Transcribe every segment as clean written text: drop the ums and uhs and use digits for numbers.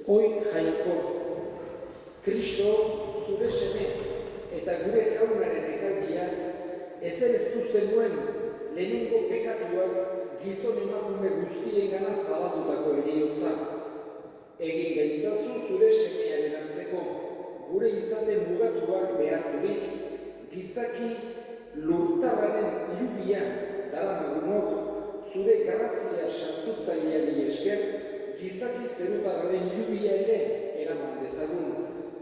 Hoi jainko, Kristo zure seme eta gure jaunaren ekardiaz, ezer ez zenuen lehenengo pekatuak gizon emakume guztiengana zabaldutako heriotza. Egin gaitzazu zure semearen antzeko, gure izaten mugatuak beharturik, gizaki lurtarraren irubia daramagunok, zure grazia santutzaileari esker, gizaki zerutarraren irubia ere eraman dezagun.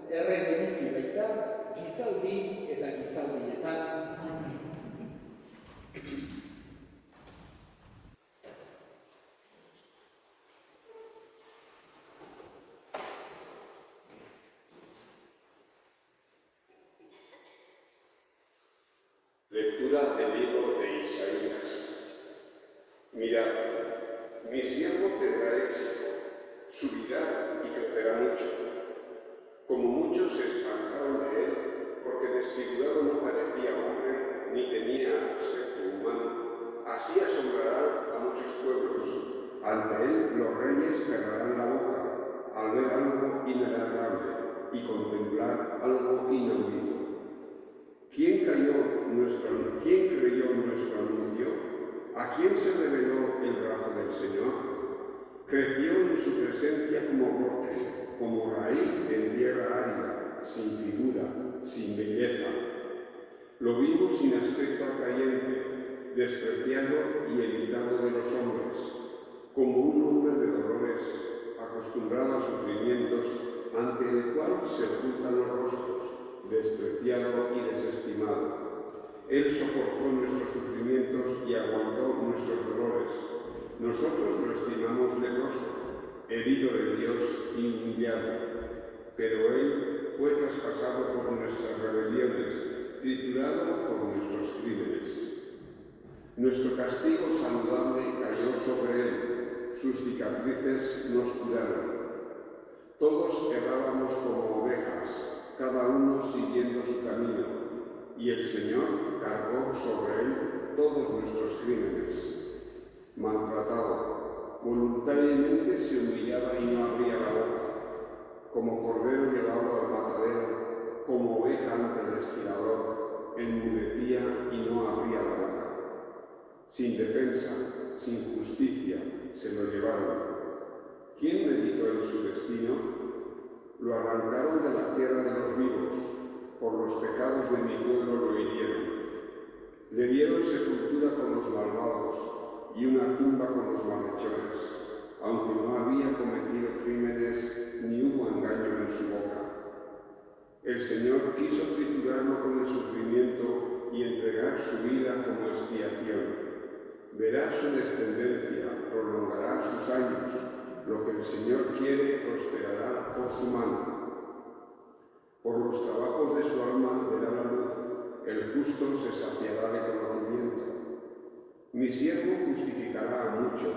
Errege bizi baita, gizaldi eta gizaldietan. Lectura del libro de Isaías. Mirad, mi siervo tendrá éxito, subirá y crecerá mucho. Como muchos se espantaron de él, porque desfigurado no parecía hombre, ni tenía aspecto humano, así asombrará a muchos pueblos. Ante él los reyes cerrarán la boca, al ver algo inenarrable y contemplar algo inaudito. ¿Quién creyó nuestro anuncio? ¿A quién se reveló el brazo del Señor? Creció en su presencia como brote, como raíz en tierra árida, sin figura, sin belleza. Lo vimos sin aspecto atrayente, despreciado y evitado de los hombres, como un hombre de dolores, acostumbrado a sufrimientos, ante el cual se ocultan los rostros, despreciado y desestimado. Él soportó nuestros sufrimientos y aguantó nuestros dolores. Nosotros lo estimamos leproso, herido de Dios y humillado. Pero él fue traspasado por nuestras rebeliones, triturado por nuestros crímenes. Nuestro castigo saludable cayó sobre él, sus cicatrices nos curaron. Todos errábamos como ovejas, cada uno siguiendo su camino, y el Señor cargó sobre él todos nuestros crímenes. Maltratado, voluntariamente se humillaba y no abría la boca, como cordero llevado al matadero, como oveja ante el esquilador, enmudecía y no abría la boca. Sin defensa, sin justicia, se lo llevaron. ¿Quién meditó en su destino? Lo arrancaron de la tierra de los vivos, por los pecados de mi pueblo lo hirieron. Le dieron sepultura con los malvados y una tumba con los malhechores, aunque no había cometido crímenes ni hubo engaño en su boca. El Señor quiso triturarlo con el sufrimiento y entregar su vida como expiación. Verá su descendencia, prolongará sus años. Lo que el Señor quiere prosperará por su mano. Por los trabajos de su alma verá la luz. El justo se saciará de conocimiento. Mi siervo justificará a muchos,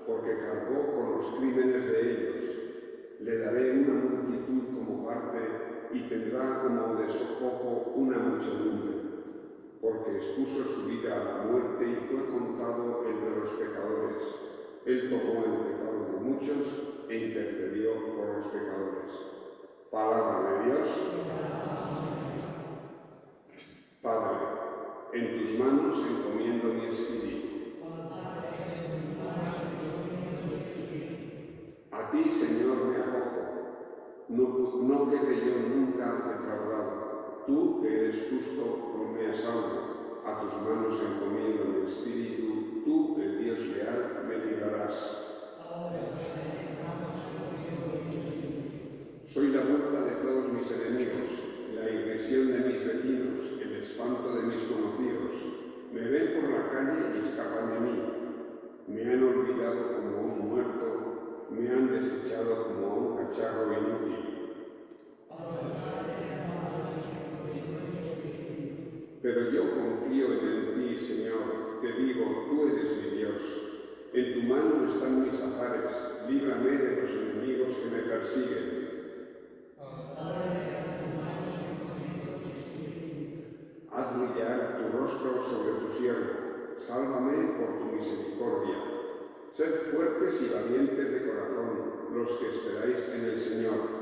porque cargó con los crímenes de ellos. Le daré una multitud como parte y tendrá como despojo una muchedumbre, porque expuso su vida a la muerte y fue contado entre los pecadores. Él tomó el pecado de muchos e intercedió por los pecadores. Palabra de Dios. Padre, en tus manos encomiendo mi espíritu. A ti, Señor, me acojo. No quede yo nunca defraudado. Tú, que eres justo, ponme a salvo. A tus manos encomiendo mi espíritu. Tú, el Dios leal, me librarás. Soy la burla de todos mis enemigos, la irrisión de mis vecinos, el espanto de mis conocidos. Me ven por la calle y escapan de mí. Me han olvidado como a un muerto, me han desechado como a un cacharro inútil. Pero yo confío en ti, Señor, te digo, tú eres mi Dios. En tu mano están mis azares, líbrame de los enemigos que me persiguen. Haz brillar tu rostro sobre tu siervo, sálvame por tu misericordia. Sed fuertes y valientes de corazón, los que esperáis en el Señor.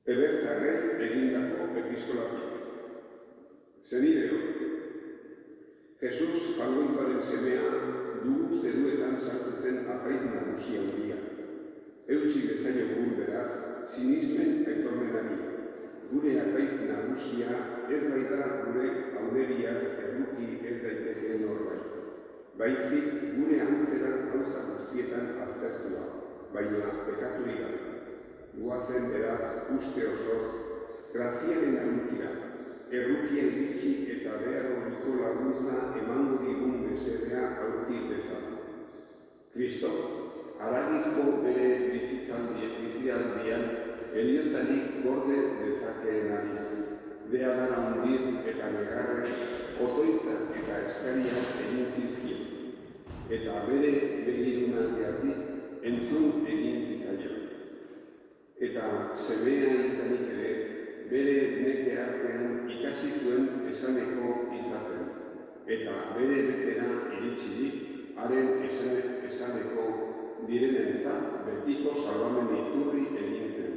Ebertarrek egindako epistolatik. Zenideo, Jesus Palgoikoaren semea dugu zeruetan sartu zen apaiz nagusi handia. Eutsi bezaiogun beraz, sinismen aitormenari. Gure apaiz nagusia ez baita gure hauneriaz erruki ez daitekeen norbait. Baizik gure antzeran gauza guztietan aztertua, baina pekaturik gabe. Guazen beraz uste osoz, graziaren arrukira, errukia iritsi eta behar horiko laguntza emango digun mesedea aurki dezan. Kristo, haragizko bere bizialdian, heriotzarik gorde dezakeenari. Deadar handiz eta negarrek, otoitzak eta eskariak egin zizkien. Eta bere begirunateatik entzun egin zizaio. Eta semea izanik ere, bere neke artean ikasi zuen esaneko izaten. Eta bere betera iritsirik, haren esaneko direnentzat betiko salbamen iturri egin zen.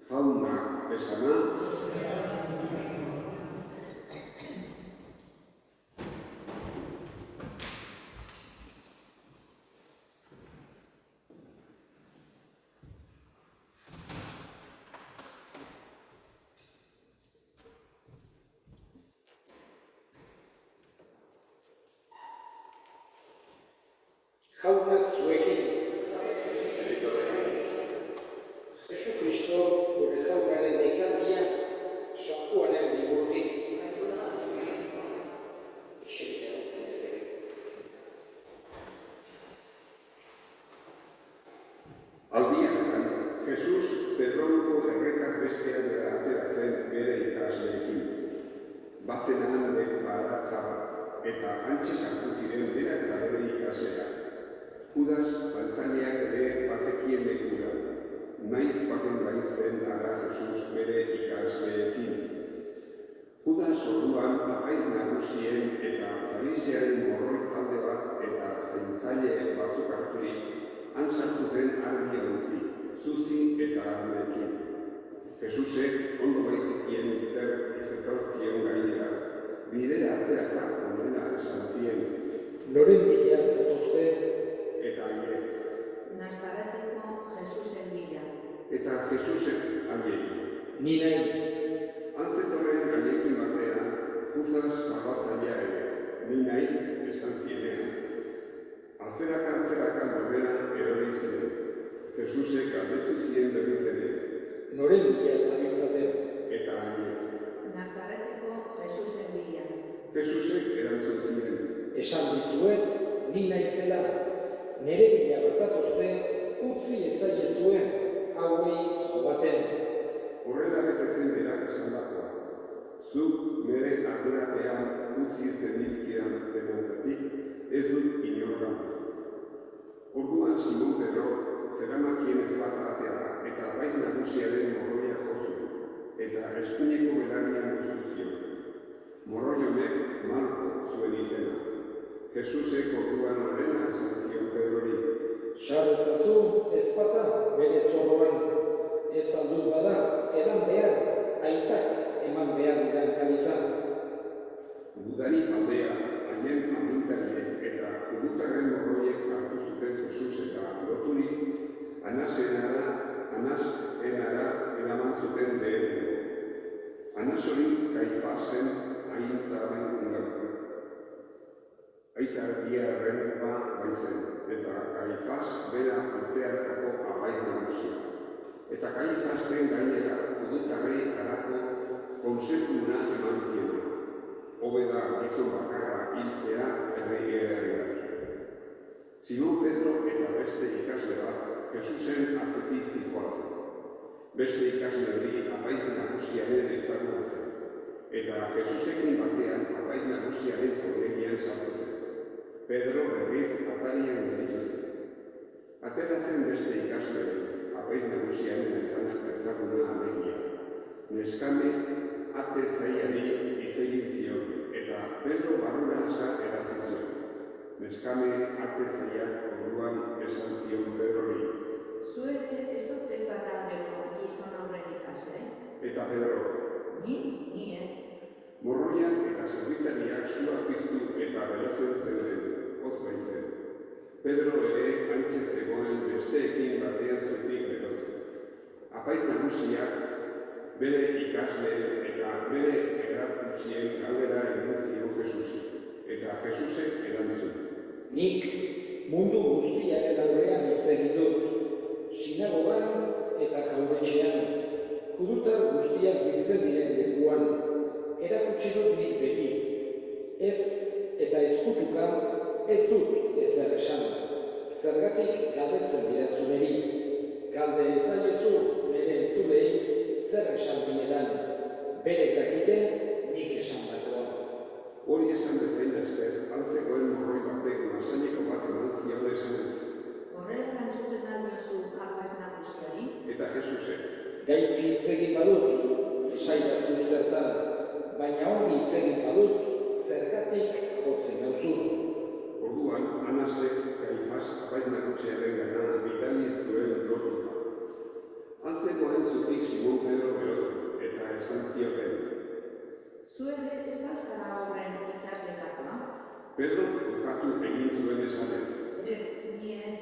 Jaunak esana, Jauna zuekin. Jesu Kristo gure jaunaren ekarria Sanjuanen liburutik. Isilita egotzen ez dira. aldian, Jesus Zedronko errekaz beste aldera atera zen bere ikasleekin. Bazenan deklaratzara eta antxe sartu ziren bera eta bere ikaslea. Judas zaltzaileak ere bazekien lekura. sorduan apaiz nagusien eta farisearen morroi talde bat eta zaintzaile batzuk harturik, han sartu zen argi ontzi, zuzi eta armekin. Jesusek ondo baizikien zer izetorkion gainera, bidera ateraka onena esan zien. Noren bila zatozte, Eta haiek. Nazareteko Jesusen bila. Eta Jesusek haiek. ni naiz. Antzetorren haiekin batean, Judas salbatzailea ere, ni naiz esan zienean. Atzeraka norbera erori zen. Jesusek galdetu zien berriz ere. Noren bila zabiltzate, Eta haiek. Nazareteko Jesusen bila. Jesusek erantzun zien. esan dizuet, ni naizela. Nere bila bazatozte, utzi ezaiezue, hauei joaten. Horrela bete zen berak esandakoa. Zuk nire ardurapean utzi zenizkidan denetatik, ez dut inor gaude. Orduan Simon Pedro zeramakien ezpata atera eta apaiz nagusiaren morroia jozu, eta eskuineko belarrian guztu zion. Morroi honek Malko zuen izena. Jesusek orduan horrela esan zion Pedrori. Sar ezazu ezpata bere zorroan. Ez aldut bada, edan behar, aitak eman behar didan kalizan. Gudari taldea, haien agintariek eta judutarren morroiek hartu zuten Jesus eta loturik, Anasenara eraman zuten lehenengo. Anas hori Kaifasen aitardiarren baizen, eta Kaifas bera urteartako apaiz nagusia. Eta Kaifasen gainera judutarrei harako konseptuna eman ziena. Hobe da gizon bakarra hiltzea erregearen. Simon Pedro eta beste ikasle bat Jesusen atzetik zikoazen. Beste ikasle hori apaiz nagusiaren ezaguna zen. Eta Jesusekin batean apaiz nagusiaren jauregian sartu zen. Pedro berriz atarian gelditu zen. Atera zen beste ikasle hori, apaiz nagusiaren ezaguna alegia. Neskame ate zaiari hitz egin zion, eta Pedro barrura erazi zuen. Neskame ate zaiak orduan esan zion Pedrori. Zu ere ez ote zara gero gizon horren ikasle? Eta Pedro, Ni ez. morroiak eta zerbitzariak sua piztu eta berotzen zeuden, hotz baitzen. Pedro ere hantxe zegoen besteekin batean zutik berotzen. Apaiz nagusiak bere ikasleen eta bere erakutsien galdera egin zion Jesusi, eta Jesusek erantzun. Nik mundu guztiaren aurrean hitz egin dut, sinagogan eta jauretxean, judutar guztiak biltzen diren lekuan, erakutsi dut nik beti. Ez eta ezkutuka ez dut ezer esan. Zergatik galdetzen didazu niri. Galde ezaiezu nire entzulei zer esan dinedan. Berek dakite nik esandakoa. Hori esan bezain laster, altzekoen morroi batek lasaineko bat eman zion esanez. Horrela erantzuten aldiozu apaiz nagusiari? Eta Jesusek. Gaizki hitz egin badut, esaidazu zertan, baina ongi hitz egin badut, zergatik jotzen gauzu. Orduan, Anasek Kaifas apaiz nagusiaren gana bidali zuen lotuta. Altzekoen zutik Simon Pedro berotzen, eta esan zioten. Zu ere ez alzara horren ikasletakoa? Pedro bukatu egin zuen esanez. Ez, ni ez.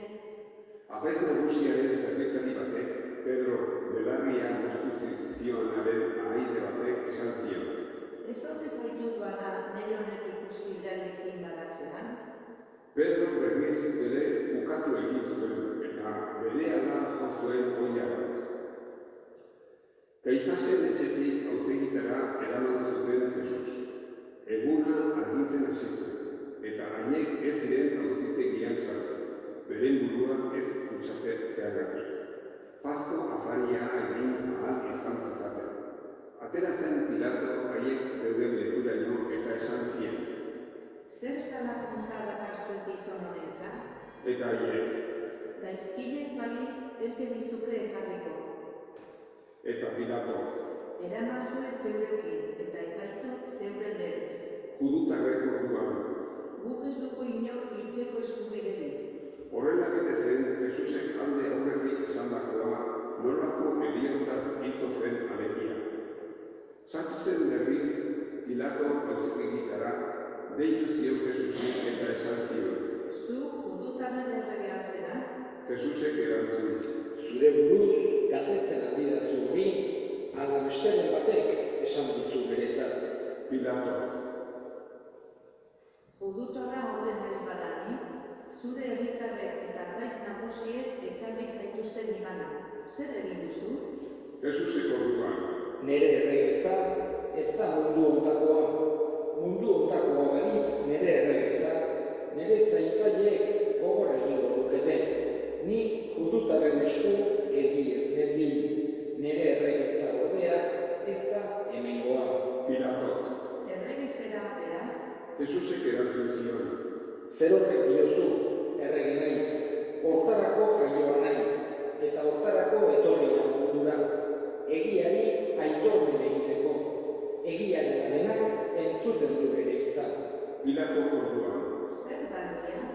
Apaiz nagusiaren zerbitzari batek, Pedro belarria moztu zionaren ahaide batek esan zion. Ez ote zaitut bada nire honek ikusi berarekin baratzean? Pedro berriz bere bukatu egin zuen, eta berehala jo zuen oila bat. Kaifasen etxetik auzegitara eraman zuten Jesus. Eguna argitzen hasi zen, eta haiek ez ziren auzitegian sartu, beren burua ez kutsatzeagatik. Pasko afaria egin ahal izan zezaten. Atera zen Pilato haiek zeuden lekuraino eta esan zien. Zer salakuntza dakarzu gizon honentzat? Eta haiek. Gaizkile ez baliz ez genizuke ekarriko. Eta Pilato. eramazue zeurekin eta epaitu zeuren legez. Judutarrek orduan. Guk ez dugu inor hiltzeko eskubiderik. Horrela bete zen, Jesusek alde aurretik esandakoa nolako heriotzaz hilko zen alegia. Sartu zen berriz, Pilato auzipegitara, deitu zion Jesusi eta esan zion. Zu judutarren erregea zera? Jesusek erantzun. Zure buruz galdetzen ari da hori, ala besteren batek esan dizu beretzat. Pilato. Judutarra hori naiz badani, zure herritarrek eta praiz nagusiek ekarri zaituzten nigana. Zer egin duzu? Jesusek orduan. Nere erregetza ez da mundu ontakoa. Mundu ontakoa balitz nere erregetza, nere zaintzaileek gogor egingo lukete. Ni judutarren esku egi ez nendin. Nere erregetza ordea ez da hemengoa. Pilatok. Erregezera beraz? Jesusek erantzun zion. Zer horrek diozu, errege naiz, hortarako jaioa naiz, eta hortarako etorria mundura, egiari aitormen egiteko, egiaren denak entzuten du bere hitza. Pilatok orduan. Zer da egia?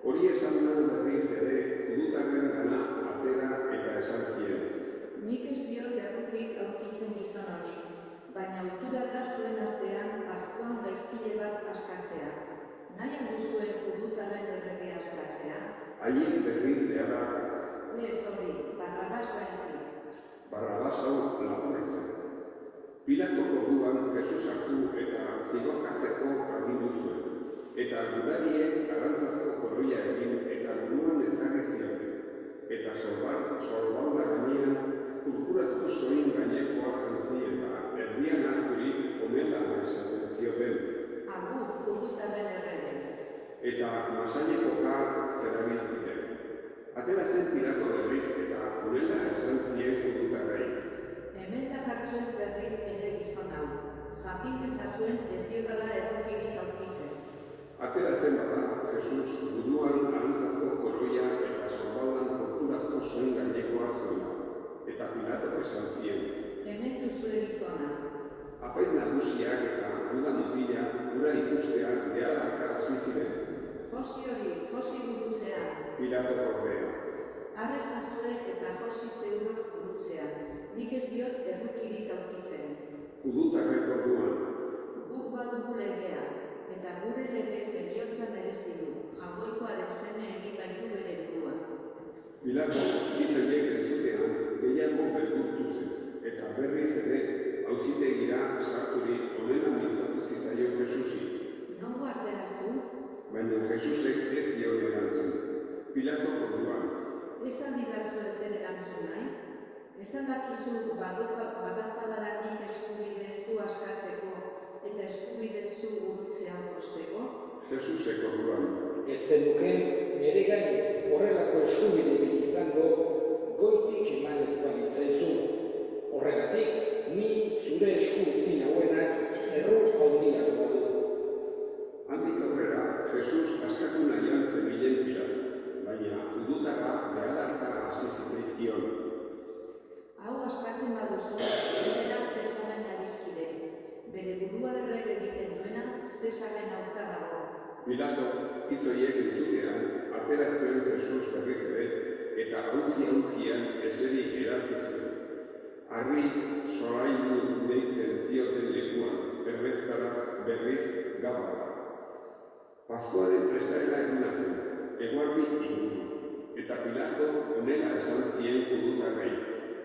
Hori esan nahi berriz ere, judutarren gana atera eta esan zien. Nik ez diot errukik aurkitzen gizon honi, baina ohitura da zuen artean askoan gaizkile bat askatzea. Nahi alduzuen judutarren erregea askatzea? Haiek berriz zehara. Ez hori, Barrabas baizik. Barrabas hau lapurra zen. Pilatok orduan Jesus hartu eta zigorkatzeko agindu zuen. Eta gudariek arantzazko koroia egin eta buruan ezarri zioten. Eta sorbalda gainean purpurazko soin gainekoa jantzi eta erdian harturik honela esaten zioten. Agur, judutarren errege. Eta masailekoka zerabilkite. Atera zen Pilato berriz eta honela esan zien judutarrei. Hemen dakartzuez berriz ere gizon hau. Jakin ezazuen ez diodala errukirik aurkitzen. Atera zen bada, Jesus buruan arantzazko koroia eta sorbaldan torturazko soin gainekoa zuela. Eta Pilatok esan zien. Hemen duzue gizona. Apaiz nagusiak eta Juda mutila ura ikusteak behalarka hasi ziren. Josi hori, josi gurutzean. Pilatok ordea. Arrezazue eta josi zeurok gurutzean. Nik ez diot errukirik aurkitzen. Judutarrek orduan. Guk badugu legea, eta gure legez eriotza merezi du, jangoikoaren seme egin baitu bere burua. Pilatok hitzaiek entzutean gehiago beldurtu zen, eta berriz ere auzitegira sarturik honela mintzatu zitzaion Jesusi. Nongoa zerazu? Baina Jesusek ez zion erantzun. Pilatok orduan. Esan didazu ezer erantzun nahi? Esan dakizu badakadaranik eskubide zu askatzeko eta eskubide zu gurutzean posteko? Jesusek orduan. Ez zenuken nere gain horrelako eskubiderik izango goitik eman ez balitzaizun. Horregatik, ni zure esku utzi nauenak error handiago badu. Handik aurrera, Jesus askatu nahian zebilen Pilato, baina judutarra behalarka hasi zitzaizkion. Hau askatzen baduzu, zera Zesaren arizkide. Bere burua errege egiten duena Zesaren aurka dago. Pilato izoiek entzutean, atera zuen Jesus berriz ere, eta auzi aurkian eserik erazi zuen. Harri solailu deitzen zioten lekuan, erreztaraz berriz Gabata. Paskoaren prestarela eguna zen, eguerdi inguru, eta Pilato honela esan zien judutarrei.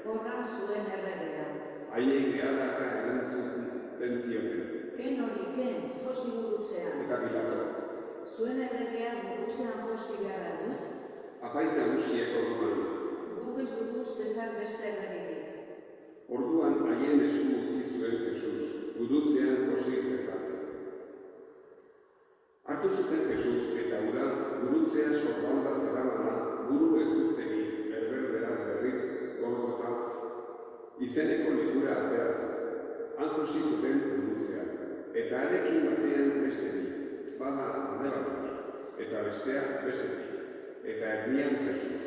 Horra zuen erregea. Haiek behalarka erantzuten zioten. Ken hori, ken, josi gurutzean. Eta Pilato. Zuen erregea gurutzean josi beharra dut? Apaiz nagusiek orduan. Guk ez dugu Zesar beste erregerik. Orduan haien esku utzi zuen Jesus, gurutzean josi Zesar. Hartu zuten Jesus eta ura gurutzea sorbalda zeramana buru ezurtegi berberaz berriz Golgota izeneko lekura atera zen. Han josi zuten gurutzea, eta harekin batean beste bi, bada alde batetik, eta bestea bestetik, eta erdian Jesus.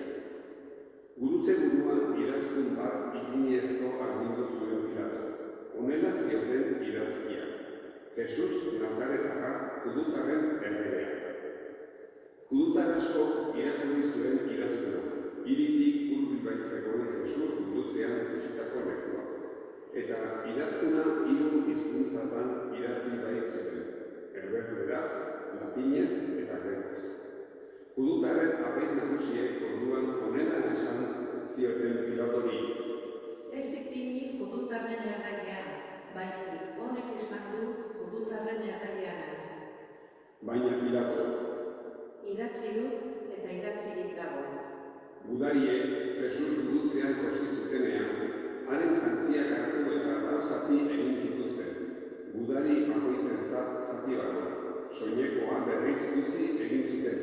Gurutze buruan idazkun bat ikinezko agindu zuen Pilato. Jesus Nazaretarra judutarren erregea. Judutar asko irakurri zuen idazkuna, hiritik hurbil baitzegoen Jesus gurutzean ikusitako lekua. Eta idazkuna 3 hizkuntzatan idatzi baitzuten, erberberaz, latinez eta grekoz. Judutarren apaiz nagusiek orduan honela esan zioten Pilatori. Ez ipini judutarren erregean, baizik honek esan du judutarren erregea naiz. Baina Pilato, Idatzi dut eta idatzirik dago. gudariek Jesus gurutzean josi zutenean, haren jantziak hartu eta lau zati egin zituzten. Gudari bakoitzentzat zati bat, soinekoa berriz utzi egin zuten.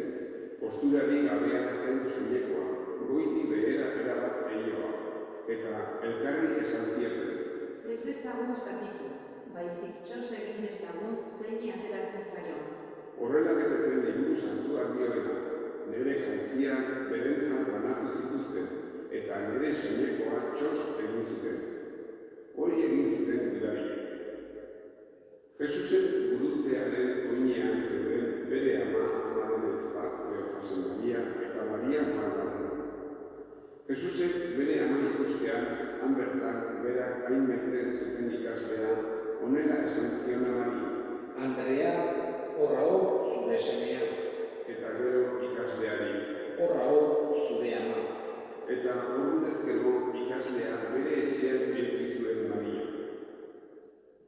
Posturari gabea zen soinekoa, goitik behera erabat eioa, eta elkarri esan zioten. Ez dezagun zatitu, baizik txos egin dezagun zeini ateratzen zaio. Horrela bete zen liburu santuak dioena, nire jantziak berentzat banatu zituzten, eta nire soinekoa txos egin zuten. Hori egin zuten gudariek. Jesusen gurutzearen oinean zeuden bere ama Amalezpa, Kleofasen Maria eta Maria Magdalena. Jesusek bere ama ikustean, han bertan berak hain maite zuten ikaslea, honela esan zion amari. Andrea, horra hor zure semea, Eta gero ikasleari. horra hor zure ama. Eta ordunezkero ikaslea bere etxean eduki zuen Maria.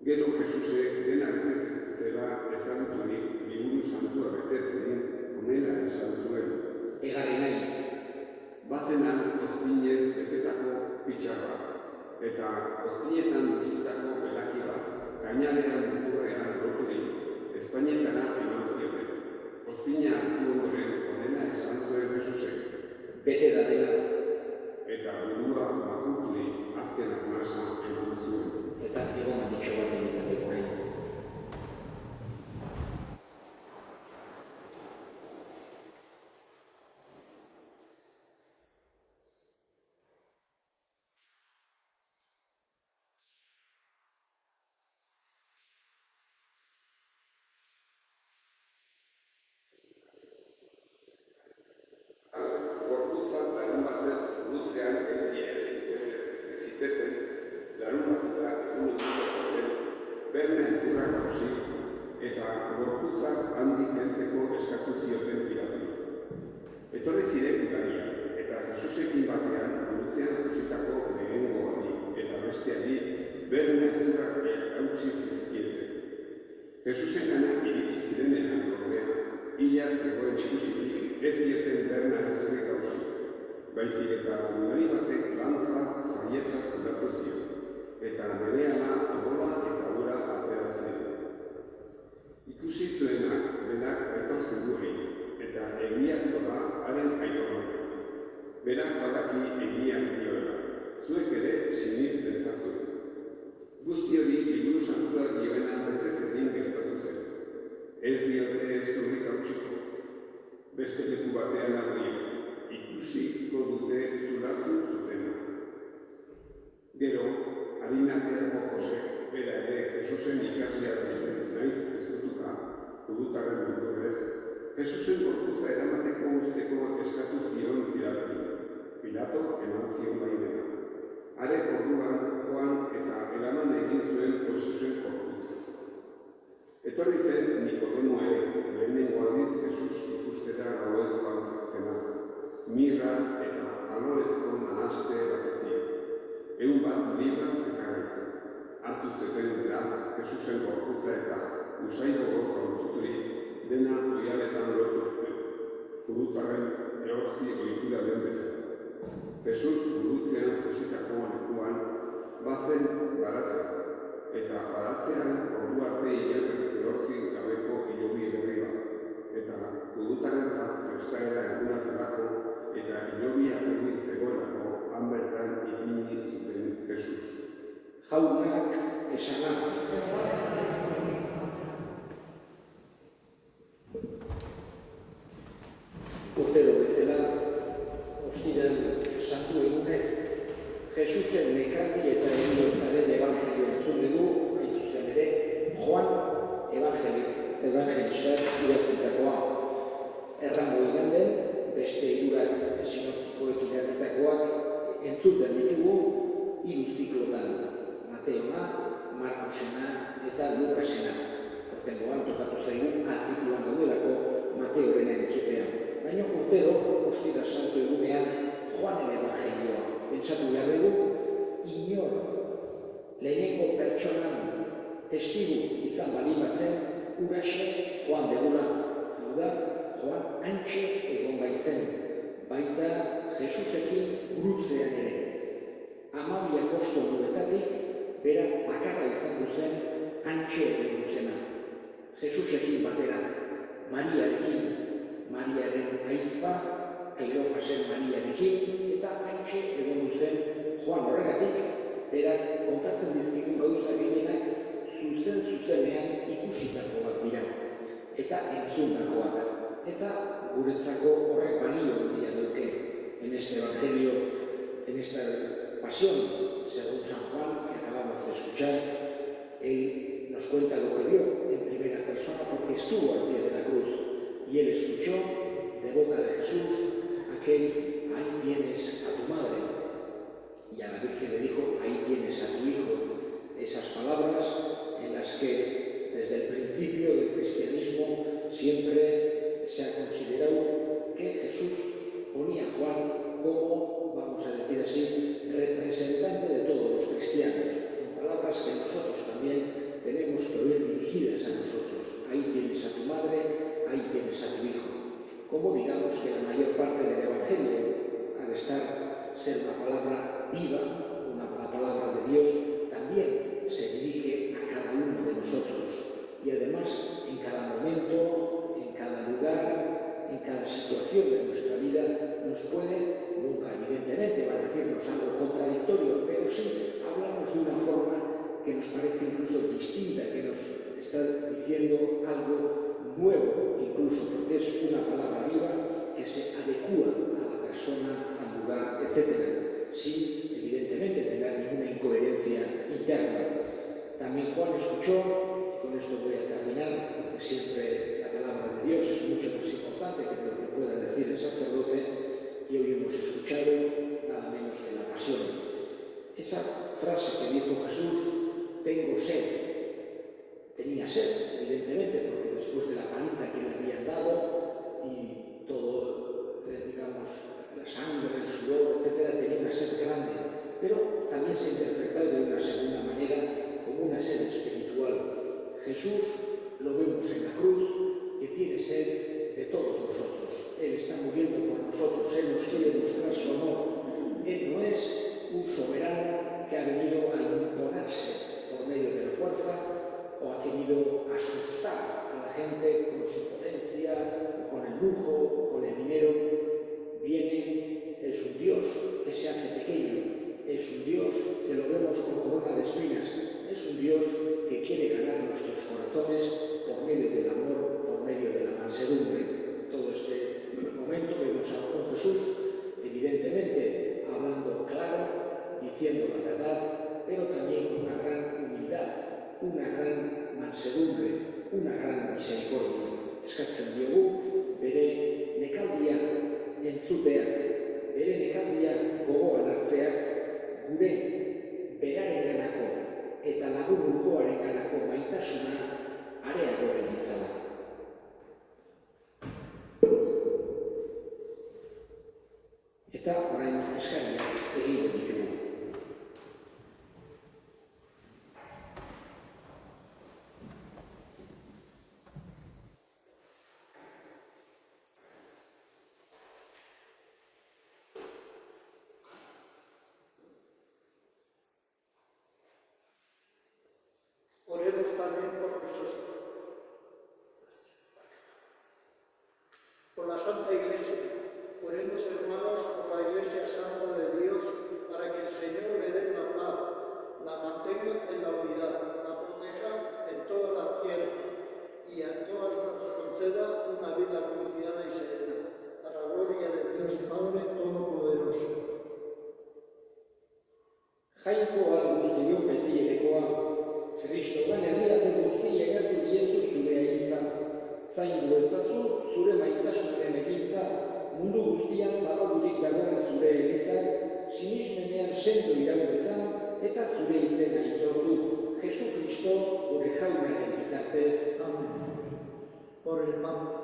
Gero Jesusek dena betezela ezaguturik liburu santua betezedin honela esan zuen. Egarri naiz, Bazenan ozpinez betetako pitxarra, eta ozpinetan guztitako belaki bat, gainalean muturrean loturik, Espainietara eman zioten. Ozpina hartu ondoren honela esan zuen Jesusek. bete da dela, Eta burua makurturik azken arnasa eman zuen. eta egon ditxo bat egiten dugu. Gorputzak larun batez gurutzean ez zitezen, larun batera egun zen, berne ezurra gauzi, eta gorputzak handik kentzeko eskatu zioten Pilaturi. Etorri ziren gudaria, eta Jesusekin batean gurutzean jositako lehengo hori, eta besteari berne ezurrak hautsi zizkieten. Jesusekana iritsi zirenean ordea, ia zegoen ikusirik ez zieten berna ezurrik hausi, baizik eta gudari batek lantza zaietza zuratu zion, eta berehala odola eta ura atera ziren. Ikusi zuenak berak etortzen du egin, eta egiazko da haren aitormena. Berak badaki egia dioela, zuek ere siniz dezazuen. Guzti hori liburu santuak dioena betezedin gertatu zen. Ez diote zurrik hautsiko. Beste leku batean horiek, ikusiko dute zuratu zutena. Gero, adinaterako Jose, bera ere Jesusen ikaslea zen naiz ezkutuka, judutarren bildurrez, Jesusen gorputza eramateko usteko eskatu zion Pilaturi. Pilato eman zion baimena. Hare orduan joan eta eraman egin zuen Jesusen gorputza. Etorri zen Nikodemo ere, lehenengo aldiz Jesus ikustera gauez joan zena, mirraz eta aloezko nanaste batetik. 100 bat libra zekarrik. Hartu zuten beraz Jesusen gorputza eta usai gogoz gauztuturik dena oialetan lotu zuten. Judutarren ehortzi ohitura den bezala. Jesus gurutzean jositako lekuan bazen baratzea, eta baratzean ordu arte hilabete ehortzi gabeko hilobi berri bat, eta judutarentzat prestaera eguna zelako eta hilobia egin zegoelako han bertan ipini zuten Jesus. Jaunak esana. Urtero bezala, ostiran santu egunez, Jesusen nekarri eta heriotaren ebangelio entzun dugu, hain zuzen ere, Joan evangelistak idatzitakoa. Errango iganden, beste hirurak sinoptikoek idatzitakoak entzuten ditugu hiru ziklotan, Mateona, Markosena eta Lukasena. Hortengoan tokatu zaigu azikloan daudelako Mateorena entzutea. Baina urtero, ostira santu egunean, Joanen evangelioa. Pentsatu behar dugu, inor lehenengo pertsonan testigu izan balima zen, uraxe Joan degula. Hau da, Joan hantxe egon baitzen, baita Jesusekin gurutzean ere. 12 apostoluetatik, bera bakarra izan duzen hantxe egon duzena. Jesusekin batera, Mariarekin, Mariaren aizpa, Kleofasen Mariarekin, eta hantxe egon duzen Joan horregatik, berak kontatzen dizkigun gauza gehienak zuzenean ikusitakoak dira, eta entzundakoak. Eta guretzako horrek balio handia dauke. En este evangelio, en esta pasión, según San Juan, que acabamos de escuchar, él nos cuenta lo que vio en primera persona porque estuvo al pie de la cruz y él escuchó de boca de Jesús aquel, ahí tienes a tu madre, y a la Virgen le dijo, ahí tienes a tu hijo. Esas palabras en las que desde el principio del cristianismo siempre se ha considerado que Jesús ponía a Juan como, vamos a decir así, representante de todos los cristianos. Son palabras que nosotros también tenemos que oír dirigidas a nosotros. Ahí tienes a tu madre, ahí tienes a tu hijo. Como digamos que la mayor parte del Evangelio, al ser una palabra viva, la palabra de Dios, también se dirige a cada uno de nosotros. Y además, en cada momento, en cada lugar, en cada situación de nuestra vida, nos puede, nunca evidentemente va a decirnos algo contradictorio, pero sí hablamos de una forma que nos parece incluso distinta, que nos está diciendo algo nuevo, incluso porque es una palabra viva que se adecúa a la persona, al lugar, etc., sin evidentemente tener ninguna incoherencia interna. También Juan escuchó, y con esto voy a terminar, porque siempre la palabra de Dios es mucho más importante que lo que pueda decir el sacerdote, y hoy hemos escuchado nada menos que la pasión. Esa frase que dijo Jesús, tengo sed, tenía sed, evidentemente, porque después de la paliza que le habían dado y todo, digamos, la sangre, el sudor, etc., tenía una sed grande, pero también se interpreta de una segunda manera como una sed espiritual. Jesús, lo vemos en la cruz, que tiene sed de todos nosotros. Él está muriendo por nosotros, Él nos quiere mostrar su amor. Él no es un soberano que ha venido a imponerse por medio de la fuerza o ha querido asustar a la gente con su potencia, o con el lujo, o con el dinero. Viene, es un Dios que se hace pequeño, es un Dios que lo vemos con corona de espinas, es un Dios que quiere ganar nuestros corazones por medio del amor, por medio de la mansedumbre. Todo este momento vemos a un Jesús, evidentemente, hablando claro, diciendo la verdad, pero también con una gran humildad, una gran mansedumbre, una gran misericordia. Eskatzen diogu, bere nekaldia entzuteak, bere nekaldia gogoan hartzeak, gure berarenganako eta lagun urkoarenganako maitasuna areagoren ditzala. Eta orain eskariak egingo ditugu. Oremos también por la Santa Iglesia. Oremos, hermanos, por la Iglesia Santa de Dios, para que el Señor le dé la paz, la mantenga en la unidad, la proteja en toda la tierra y a todas nos conceda una vida confiada y serena, a la gloria de Dios Padre Todopoderoso. Jainkoa guztiok beti erekoa, Kristoan herrialde guztiei egertu diezu zure ahintza. Zaindu ezazu zure maitasunaren egintza, mundu guztian zabaldurik dagoen zure elizak, sinismenean sendo iraun dezan, eta zure izena aitortu, Jesu Kristo gure jaunaren bitartez. Amén. Por el Papa.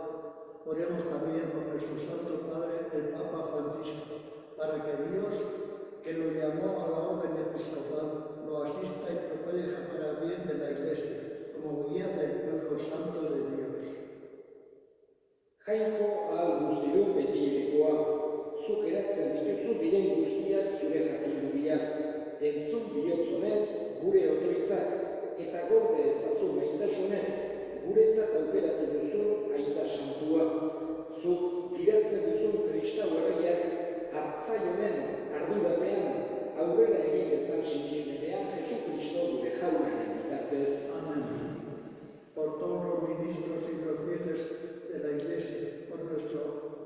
Oremos también por nuestro Santo Padre, el Papa Francisco, para que Dios, que lo llamó a la orden episcopal, lo asista y proteja para bien de la Iglesia, como guía del pueblo santo de Dios. Jainko ahal guztidun beti irekoa, zuk eratzen dituzu diren guztiak zure jakindubiaz, entzun bihotzunez gure otoitzak, eta gorde ezazu maitasunez, guretzat aukeratu duzun aita santua. Zuk giratzen duzun kristau herriak hartzaionen ardurapean, aurrera egin bezan sinismenean Jesu Kristo gure jaunaren bitartez. Amén. Por todos los ministros y los fieles de la Iglesia, por nuestro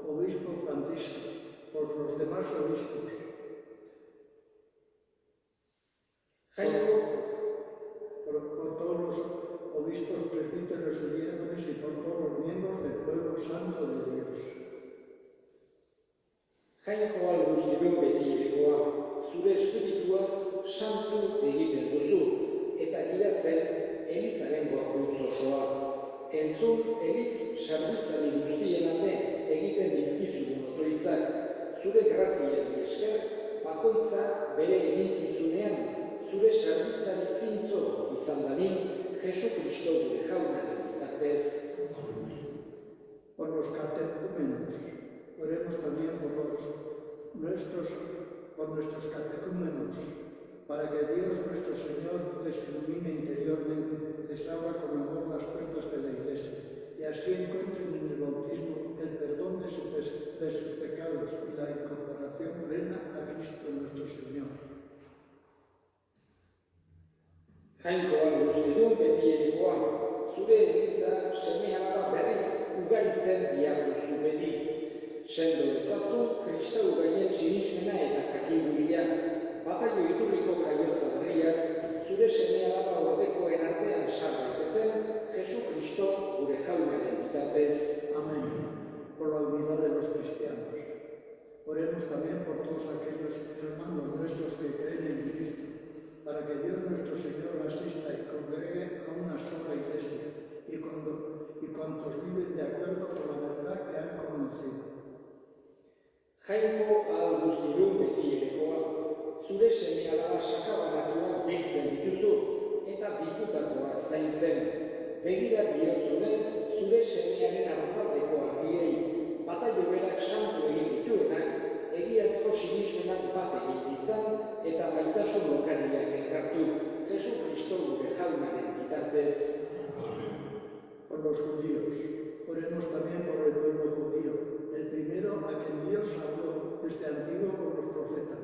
obispo Francisco, por los demás obispos. Jainko, Por todos los obispos, presbíteros y diáconos y por todos los miembros del pueblo santo de Dios. Jainko ahal guztidun beti irekoa, zure espirituaz santu egiten duzu, eta giratzen Elizaren gorputz osoa. Entzun Eliz sarbitzari guztien alde egiten dizkizun otoitzak, zure grazien esker, bakoitza bere eginkizunean, zure sarbitzari zintzo izan dadin, Jesu Kristo gure jaunaren bitartez. Por los catecúmenos, oremos también por nuestros catecúmenos, para que Dios nuestro Señor les ilumine interiormente, les abra con amor las puertas de la Iglesia, y así encuentren en el bautismo el perdón de sus pecados y la incorporación plena a Cristo nuestro Señor. Jainko ahal guztidun beti erekoa, zure eliza seme-alaba berriz ugaritzen diagozu beti. Sendo ezazu kristau gaien sinismena eta jakinduria, bataio iturriko jaiotza berriaz, zure seme-alaba ordekoen artean sar daitezen, Jesu Kristo gure jaunaren bitartez. Amén. Por la unidad de los cristianos. Oremos también por todos aquellos hermanos nuestros que creen en Cristo, para que Dios nuestro Señor asista y congregue a una sola Iglesia, y cuantos viven de acuerdo con la verdad que han conocido. Jainko ahal guztidun beti erekoa, zure seme-alaba sakabanatuak biltzen dituzu, eta bikutakoak zaintzen. Begira bihotzunez, zure semearen artaldeko argiei, bataio berak santu egin dituenak, egiazko sinismenak bat egin ditzan, eta maitasun lokariak elkartu, Jesu Kristo gure jaunaren bitartez. Por los judíos. Oremos también por el pueblo judío, el primero a quien Dios habló desde antiguo por los profetas,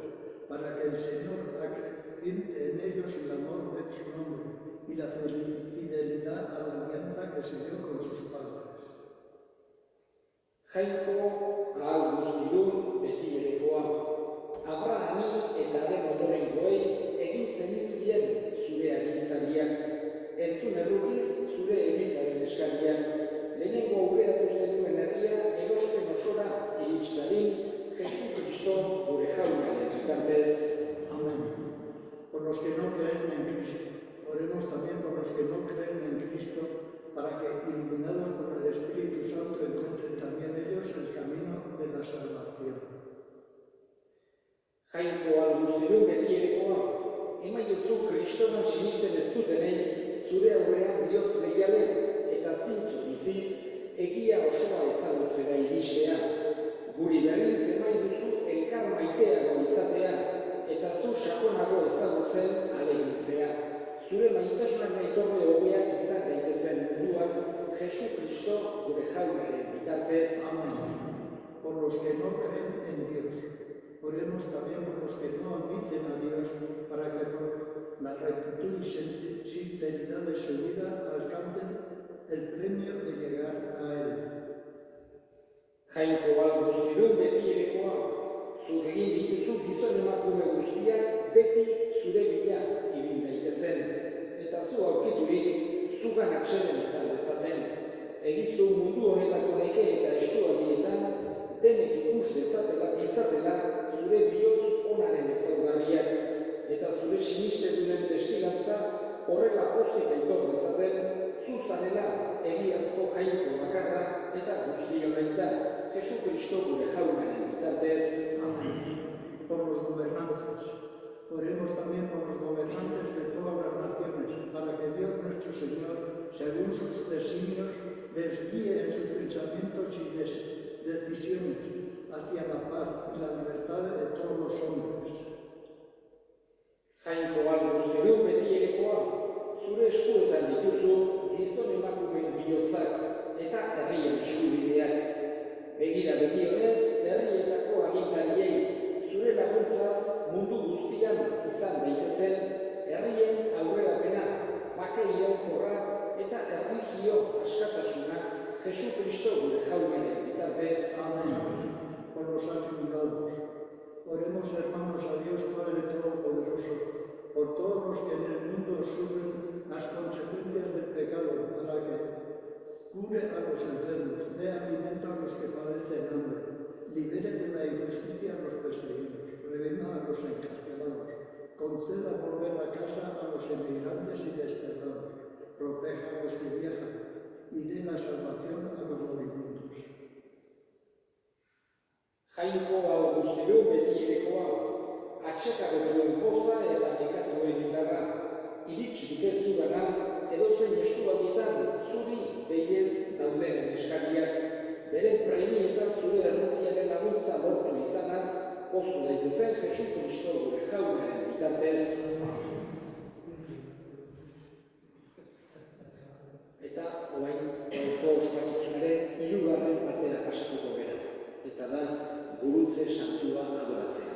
para que el Señor acreciente en ellos el amor de su nombre y la fidelidad a la alianza que se dio con sus padres. Jainko ahal guztidun beti erekoa, Abrahami eta haren ondorengoei egin zenizkien zure agintzariak, entzun errukiz zure elizaren eskariak, lehenengo aukeratu zenuen herria erospen osora iritsdadin, Jesu Kristo gure jaunaren bitartez. Amén. Por los que no creen en Cristo. Oremos también por los que no creen en Cristo, para que, iluminados por el Espíritu Santo, encuentren también ellos el camino de la salvación. Jainko ahal guztidun beti erekoa, emaiezu Kristoan sinisten ez dutenei, zure aurrean bihotz leialez eta zintzu biziz, egia osoa ezagutzera iristea. Guri berriz emai duzu elkar maiteago izatea, eta zu sakonago ezagutzen alegintzea. Zure maitasunaren aitorre hobeak izan daitezen munduan, Jesu Kristo gure jaunaren bitartez. Amén. Por los que no creen en Dios. Oremos también por los que no admiten a Dios, para que por la rectitud y sinceridad de su vida alcancen el premio de llegar a Él. Jainko ahal guztidun beti erekoa, zuk egin dituzu gizon emakume guztiak beti zure bila ibin daitezen, eta zu atseden izan dezaten. Egizu mundu honetako neke eta estualdietan, denek ikus ditzatela zure bihotz onaren ezaugarriak, eta zure sinistedunen testigantza horrela pozik aitor dezaten, zu zarela egiazko jainko bakarra eta guzti honen da, Jesu Kristo gure jaunaren bitartez. Amén. Por los gobernantes. Oremos también por los gobernantes de todas las naciones, para que Dios nuestro Señor, según sus designios, les guíe en sus pensamientos y decisiones hacia la paz y la libertad de todos los hombres. Jainkoan guztiru beti erekoa, zure eskuetan dituzu gizon emakumeen bihotzak eta herrien eskubideak. Begira begionez, herrietako agintariei zure laguntzaz mundu guztian izan daitezen, herrien aurrerapena, bake iraunkorra eta erlijio askatasuna Jesu Kristo gure jaunaren bitartez. Amén. Por los atribulados. Oremos, hermanos, a Dios Padre Todopoderoso, por todos los que en el mundo sufren las consecuencias del pecado, para que cure a los enfermos, dé alimento a los que padecen hambre, libere de la injusticia a los perseguidos, redima a los encarcelados, conceda volver a casa a los emigrantes y desterrados, proteja a los que viajan y dé la salvación a los moribundos. Jainko hau guztiru beti erekoa, atxekako duen poza eta nekatuen indarra, iritsi bide zugana, edozein estualdietan zuri behiez dauden eskariak, beren premietan zure errukiaren laguntza lortu izanaz, poztu daitezen Jesu Kristo gure jaunaren bitartez. Eta orain gaurko ospakizunaren hirugarren batera pasatuko gara, eta da gurutze santua adoratzea.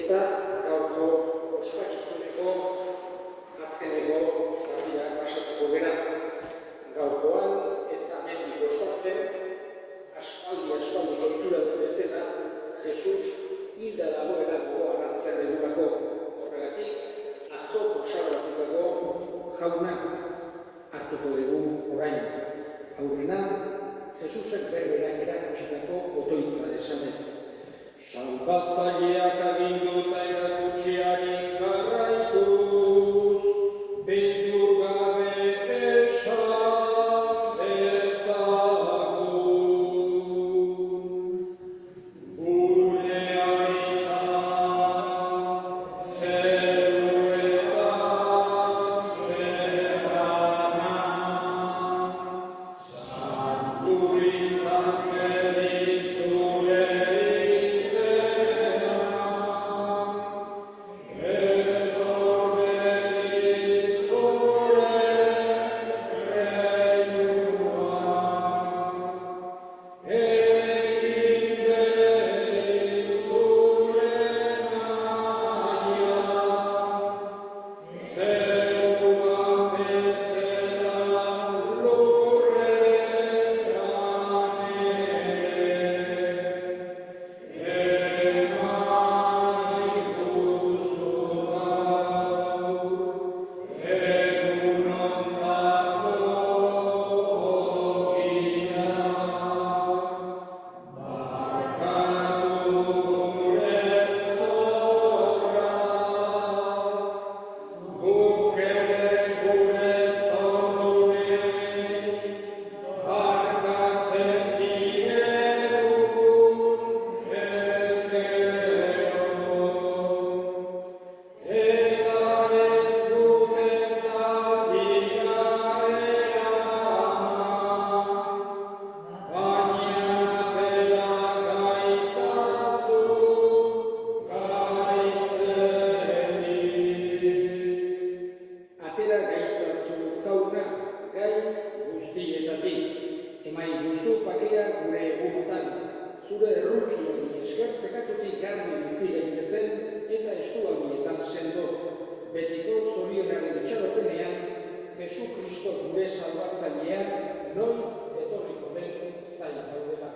Eta gaurko ospakizuneko azkeneko zatira pasatuko gara. Gaurkoan ez da mezik ospatzen, aspaldi konturatu bezala, Jesus hilda dagoela gogoan hartzen dugulako. Horregatik, atzo konsagratukako jauna hartuko dugu orain. Aurrena, Jesusek berberak erakutsitako otoitza esanez. Salbatzaileak aginduta erakutxiari jarraituz, beldur gabe esan dezagun. Gure aita zeruetan zerana, santu izan zure zure errukiari esker pekatutik garbi bizi gaitezen eta estualdietan sendo. Betiko zorionaren itxaropenean, Jesu Kristo gure salbatzailea noiz etorriko den zain gaudela.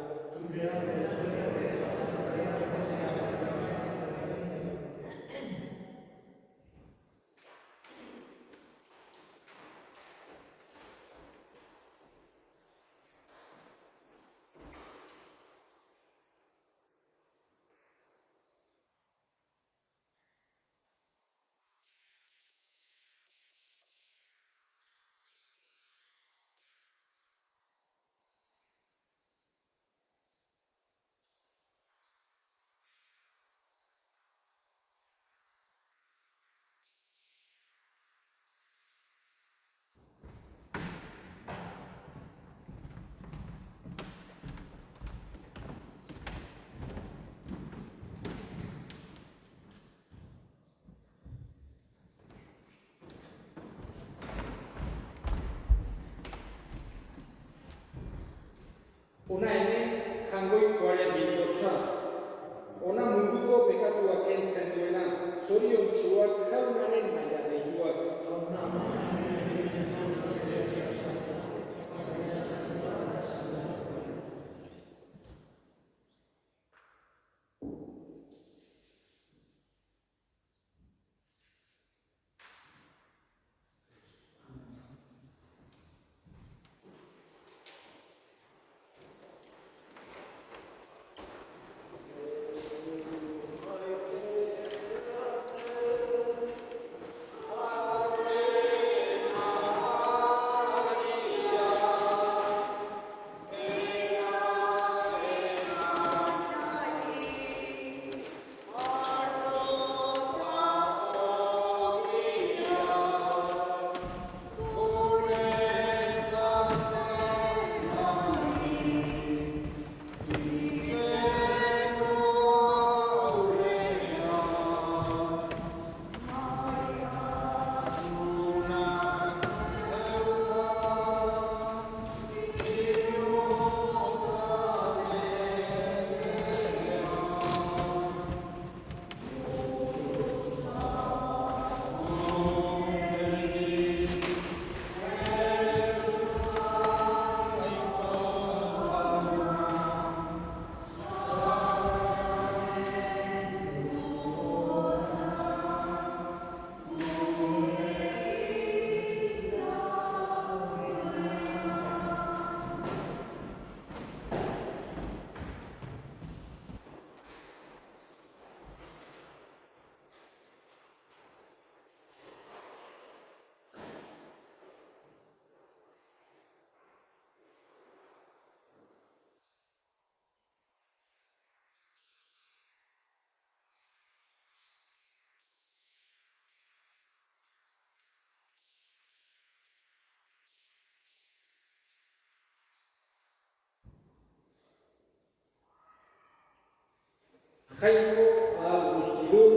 Jainko ahal guztidun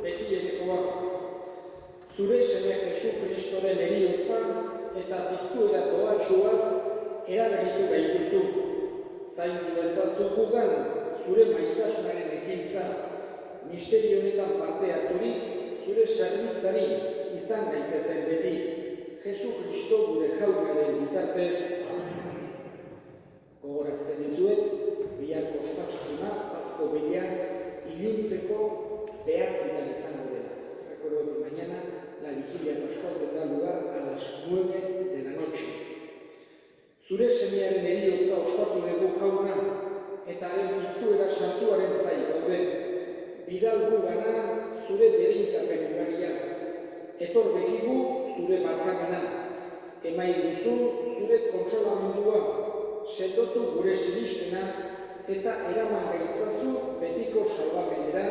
beti erekoa. Zure seme Jesu Kristoren heriotza eta piztuera doatsuaz eraberritu gaituzu. Zaindu ezazu gugan zure maitasunaren ekintza, misterio honetan parte harturik zure zerbitzari izan gaitezen beti. Jesu Kristo gure jaunaren bitartez. Gogorazten dizuet, biharko ospakizuna, Pasko Bila, iluntzeko 9:00 izango dela. Recuerdo que mañana la vigilia pascual tendrá lugar a las 9 de la noche. Zure semearen heriotza ospatu dugu jauna, eta haren piztuera santuaren zai gaude. Bidal gugana zure berinkapen ugaria. Etor begigu zure barkamena. Emaiduzu zure kontsolamendua. Sendotu gure sinistena eta eraman gaitzazu betiko salbamenera,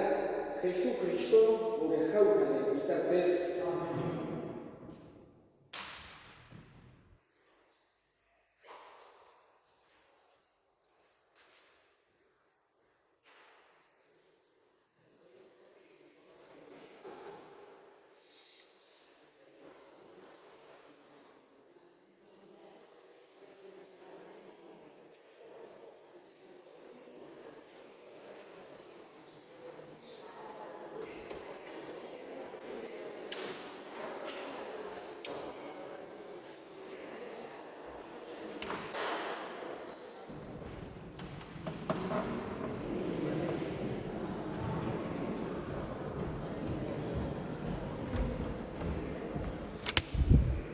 Jesu Kristo gure jaunaren bitartez. Amen.